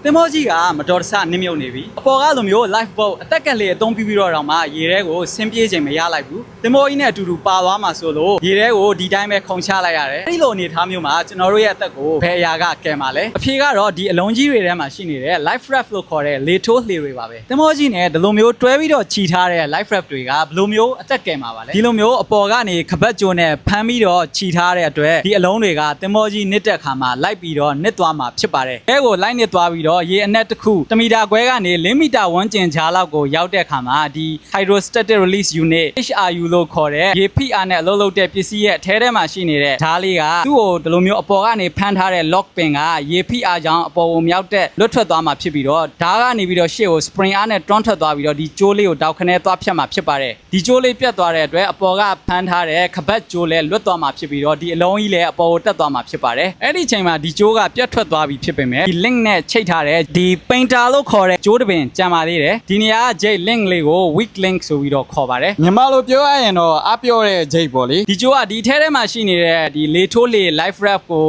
တင်မောကြီးကမတော်တဆနစ်မြုပ်နေပြီအပေါ်ကလိုမျိုး live boat အသက်ကလေးအသုံးပြုပြီးတော့တောင်မှရေထဲကိုဆင်းပြေးချိန်မရလိုက်ဘူးတင်မောကြီးနဲ့အတူတူပါသွားမှာဆိုလို့ရေထဲကိုဒီတိုင်းပဲခုန်ချလိုက်ရတယ်အဲ့ဒီလိုအနေထားမျိုးမှာကျွန်တော်တို့ရဲ့အသက်ကိုဘယ်အရာကကယ်မှာလဲအဖြေကတော့ဒီအလုံးကြီးတွေထဲမှာရှိနေတဲ့ life raft လို့ခေါ်တဲ့လေထိုးလှေတွေပါပဲတင်မောကြီးနဲ့ဒီလိုမျိုးတွဲပြီးတော့ခြိထားတဲ့ life raft တွေကဘယ်လိုမျိုးအသက်ကယ်မှာပါလဲဒီလိုမျိုးအပေါ်ကနေခပတ်ကြိုးနဲ့ဖမ်းပြီးတော့ခြိထားတဲ့အတွက်ဒီအလုံးတွေကတင်မောကြီးနစ်တဲ့ခါမှာလိုက်ပြီးတော့နစ်သွားမှာဖြစ်ပါတယ်အဲကိုလိုက်နစ်သွားပြီးတော့ရေအနက်တစ်ခု1မီတာခွဲကနေ4မီတာဝန်းကျင်ကြားလောက်ကိုရောက်တဲ့အခါမှာဒီ hydrostatic release unit HRU လို့ခေါ်တဲ့ရေဖိအားနဲ့အလုပ်လုပ်တဲ့ပစ္စည်းရဲ့အထဲထဲမှာရှိနေတဲ့ဓာတ်လေးကသူ့ကိုဒီလိုမျိုးအပေါ်ကနေဖမ်းထားတဲ့ lock pin ကရေဖိအားကြောင့်အပေါ်ကိုမြောက်တဲ့လွတ်ထွက်သွားမှာဖြစ်ပြီးတော့ဓာတ်ကနေပြီးတော့ရှေ့ကို spring အားနဲ့တွန်းထွက်သွားပြီးတော့ဒီကြိုးလေးကိုတောက်ခနဲသွားဖြတ်မှာဖြစ်ပါတယ်ဒီကြိုးလေးပြတ်သွားတဲ့အတွက်အပေါ်ကဖမ်းထားတဲ့ခပတ်ကြိုးလည်းလွတ်သွားမှာဖြစ်ပြီးတော့ဒီအလုံးကြီးလည်းအပေါ်ကိုတက်သွားမှာဖြစ်ပါတယ်အဲ့ဒီအချိန်မှာဒီကြိုးကပြတ်ထွက်သွားပြီဖြစ်ပေမဲ့ဒီ link နဲ့ချိတ်ထားတဲ့ဒီ painter လို့ခေါ်တဲ့ကြိုးတစ်ပင်ကြံပါသေးတယ်ဒီနေရာက Jade link လေးကို weak link ဆိုပြီးတော့ခေါ်ပါတယ်မြန်မာလိုပြောရရင်တော့အပြောတဲ့ Jade ပေါ့လေဒီကြိုးကဒီထဲထဲမှာရှိနေတဲ့ဒီလေထိုးလေ life raft ကို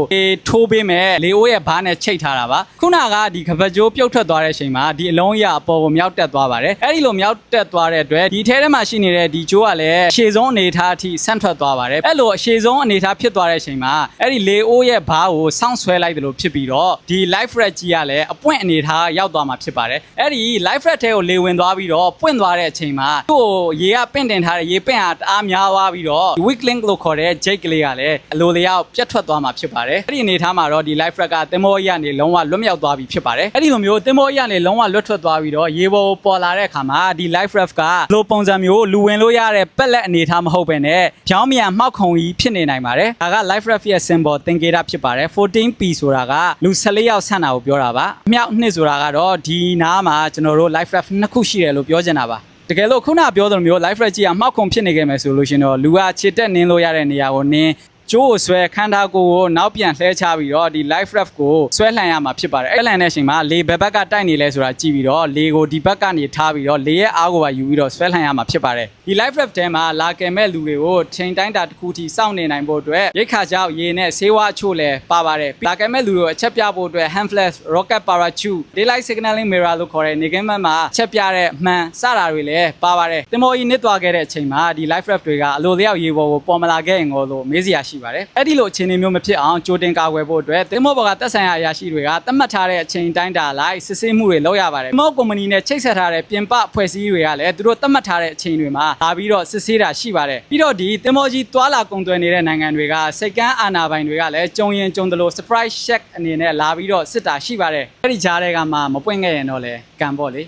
ထိုးပေးမယ်လေအိုးရဲ့ဘားနဲ့ချိတ်ထားတာပါခုနကဒီခပတ်ကြိုးပြုတ်ထွက်သွားတဲ့အချိန်မှာဒီအလုံးရအပေါ်ကိုမြောက်တက်သွားပါတယ်အဲ့ဒီလိုမြောက်တက်သွားတဲ့အတွက်ဒီထဲထဲမှာရှိနေတဲ့ဒီကြိုးကလည်းအရှည်ဆုံးအနေထားအထိဆန့်ထွက်သွားပါတယ်အဲ့လိုအရှည်ဆုံးအနေထားဖြစ်သွားတဲ့အချိန်မှာအဲ့ဒီလေအိုးရဲ့ဘားကိုစောင့်ဆွဲလိုက်တယ်လို့ဖြစ်ပြီးတော့ဒီ life raft ကြီးကလည်းအပွင့်အနေထားရောက်သွားမှာဖြစ်ပါတယ်အဲ့ဒီ life raft ထဲကိုလေဝင်သွားပြီးတော့ပွင့်သွားတဲ့အချိန်မှာသူ့ကိုရေကပင့်တင်ထားတဲ့ရေပင့်အားတအားများသွားပြီးတော့ weak link လို့ခေါ်တဲ့ Jade ကလေးကလည်းအလိုလျောက်ပြတ်ထွက်သွားမှာဖြစ်ပါတယ်အဲ့ဒီအနေထားမှာတော့ဒီ life raft ကတင်မောကြီးကနေလုံးဝလွတ်မြောက်သွားပြီဖြစ်ပါတယ်အဲ့ဒီလိုမျိုးတင်မောကြီးကနေလုံးဝလွတ်ထွက်သွားပြီးတော့ရေပေါ်ပေါ်လာတဲ့အခါမှာဒီ life raft ကလိုပုံစံမျိုးလူဝင်လို့ရတဲ့ပက်လက်အနေထားမဟုတ်ပဲနဲ့ဖြောင်းမြန်မှောက်ခုံကြီးဖြစ်နေနိုင်ပါတယ်ဒါက life raft ရဲ့ symbol သင်္ကေတဖြစ်ပါတယ် 14P ဆိုတာကလူ14ယောက်ဆန့်တာကိုပြောတာပါအမြောက်နှစ်ဆိုတာကတော့ဒီနားမှာကျွန်တော်တို့ life raft နှစ်ခုရှိတယ်လို့ပြောချင်တာပါတကယ်လို့ခုနပြောသလိုမျိုး life raft ကြီးကမှောက်ခုံဖြစ်နေခဲ့မယ်ဆိုလို့ရှင်တော့လူကခြေတက်နင်းလို့ရတဲ့နေရာကိုနင်းကျိုးကိုဆွဲခန်းထားကိုနောက်ပြန်လှဲချပြီးတော့ဒီ life raft ကိုဆွဲလှန်ရမှာဖြစ်ပါတယ်အဲ့လှန်တဲ့အချိန်မှာလေဘက်ဘက်ကတိုက်နေလဲဆိုတာကြည့်ပြီးတော့လေကိုဒီဘက်ကနေထားပြီးတော့လေရဲ့အားကိုပါယူပြီးတော့ဆွဲလှန်ရမှာဖြစ်ပါတယ်ဒီ life raft ထဲမှာလာကယ်မဲ့လူတွေကိုချိန်တိုင်းတာတစ်ခုထိစောင့်နေနိုင်ဖို့အတွက်ရိတ်ခါကြောက်ရေနဲ့ဆေးဝါးအချို့လည်းပါပါတယ်လာကယ်မဲ့လူတွေကိုအချက်ပြဖို့အတွက် hand flash rocket parachute daylight signaling mirror လို့ခေါ်တဲ့နေကင်းဘက်မှာချက်ပြတဲ့အမှန်စတာတွေလည်းပါပါတယ်တင်မော်ကြီးနစ်သွားခဲ့တဲ့အချိန်မှာဒီ life raft တွေကအလိုလျောက်ရေပေါ်ကိုပေါ်မလာခဲ့ရင်ကိုလို့မေးစရာရှိပါတယ်အဲ့ဒီလိုအခြေအနေမျိုးမဖြစ်အောင်ကြိုတင်ကာကွယ်ဖို့အတွက်တင်မောဘော်ကတက်ဆိုင်ရာအရာရှိတွေကသတ်မှတ်ထားတဲ့အချိန်တိုင်းတာလိုက်စစ်ဆေးမှုတွေလုပ်ရပါတယ်တင်မောကုမ္ပဏီနဲ့ချိတ်ဆက်ထားတဲ့ပြင်ပအဖွဲ့အစည်းတွေကလည်းသူတို့သတ်မှတ်ထားတဲ့အချိန်တွေမှာလာပြီးတော့စစ်ဆေးတာရှိပါတယ်ပြီးတော့ဒီတင်မောကြီးသွာလာကုန်သွယ်နေတဲ့နိုင်ငံတွေကစိတ်ကန်းအာဏာပိုင်တွေကလည်းကြုံရင်ကြုံတယ်လို့ surprise check အနေနဲ့လာပြီးတော့စစ်တာရှိပါတယ်အဲ့ဒီကြားတွေကမှမပွင့်ခဲ့ရင်တော့လေကံပေါ့လေ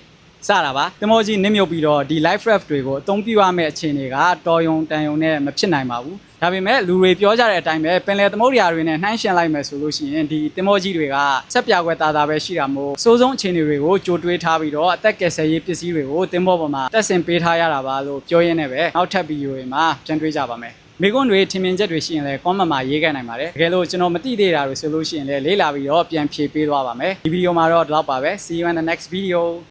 စတာပါတင်မောကြီးနစ်မြုပ်ပြီးတော့ဒီ life raft တွေကိုအသုံးပြုရမယ့်အခြေအနေကတော်ယုံတန်ယုံနဲ့မဖြစ်နိုင်ပါဘူးဒါပေမဲ့လူတွေပြောကြတဲ့အတိုင်းပဲပင်လယ်သမုဒ္ဒရာတွေနဲ့နှိုင်းယှဉ်လိုက်မယ်ဆိုလို့ရှိရင်ဒီတင်မောကြီးတွေကစက်ပြကွယ်တာပဲရှိတာမို့စိုးဆုံးအခြေအနေတွေကိုကြိုတွေးထားပြီးတော့အသက်ကယ်ဆယ်ရေးပစ္စည်းတွေကိုတင်မောပေါ်မှာတက်ဆင်ပေးထားရတာပါလို့ပြောရင်းနဲ့ပဲနောက်ထပ်ဗီဒီယိုတွေမှာပြန်တွေ့ကြပါမယ်မိကွန်းတွေထင်မြင်ချက်တွေရှိရင်လည်း comment မှာရေးခဲ့နိုင်ပါတယ်တကယ်လို့ကျွန်တော်မသိသေးတာတွေဆိုလို့ရှိရင်လည်းလေ့လာပြီးတော့ပြန်ဖြေပေးသွားပါမယ်ဒီဗီဒီယိုမှာတော့ဒီလောက်ပါပဲ see you in the next video